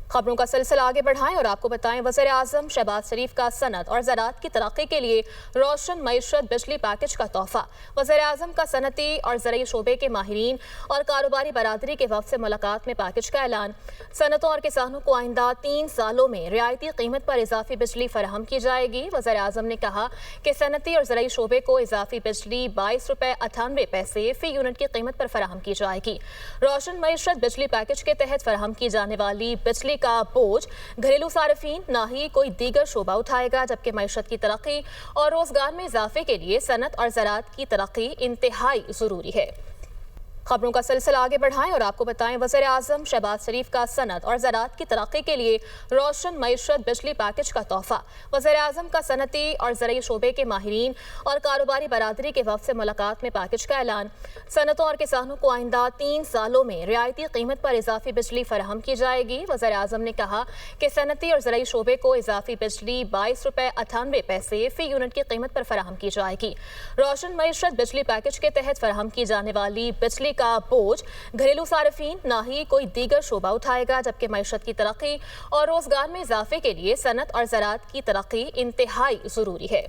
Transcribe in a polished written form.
خبروں کا سلسلہ آگے بڑھائیں اور آپ کو بتائیں وزیر اعظم شہباز شریف کا صنعت اور زراعت کی ترقی کے لیے روشن معیشت بجلی پیکج کا تحفہ۔ وزیر اعظم کا صنعتی اور زرعی شعبے کے ماہرین اور کاروباری برادری کے وفد سے ملاقات میں پیکج کا اعلان۔ صنعتوں اور کسانوں کو آئندہ 3 سالوں میں رعایتی قیمت پر اضافی بجلی فراہم کی جائے گی۔ وزیر اعظم نے کہا کہ صنعتی اور زرعی شعبے کو اضافی بجلی 22.98 فی یونٹ کی قیمت پر فراہم کی جائے گی۔ روشن معیشت بجلی پیکج کے تحت فراہم کی جانے والی بجلی کا بوجھ گھریلو صارفین نہ ہی کوئی دیگر شعبہ اٹھائے گا، جبکہ معیشت کی ترقی اور روزگار میں اضافے کے لیے صنعت اور زراعت کی ترقی انتہائی ضروری ہے۔ خبروں کا سلسلہ آگے بڑھائیں اور آپ کو بتائیں وزیر اعظم شہباز شریف کا صنعت اور زراعت کی ترقی کے لیے روشن معیشت بجلی پیکج کا تحفہ۔ وزیر اعظم کا صنعتی اور زرعی شعبے کے ماہرین اور کاروباری برادری کے وفد سے ملاقات میں پیکج کا اعلان۔ صنعتوں اور کسانوں کو آئندہ 3 سالوں میں رعایتی قیمت پر اضافی بجلی فراہم کی جائے گی۔ وزیر اعظم نے کہا کہ صنعتی اور زرعی شعبے کو اضافی بجلی 22.98 فی یونٹ کی قیمت پر فراہم کی جائے گی۔ روشن معیشت بجلی پیکج کے تحت فراہم کی جانے والی بجلی کا بوجھ گھریلو صارفین نہ ہی کوئی دیگر شعبہ اٹھائے گا، جبکہ معیشت کی ترقی اور روزگار میں اضافے کے لیے صنعت اور زراعت کی ترقی انتہائی ضروری ہے۔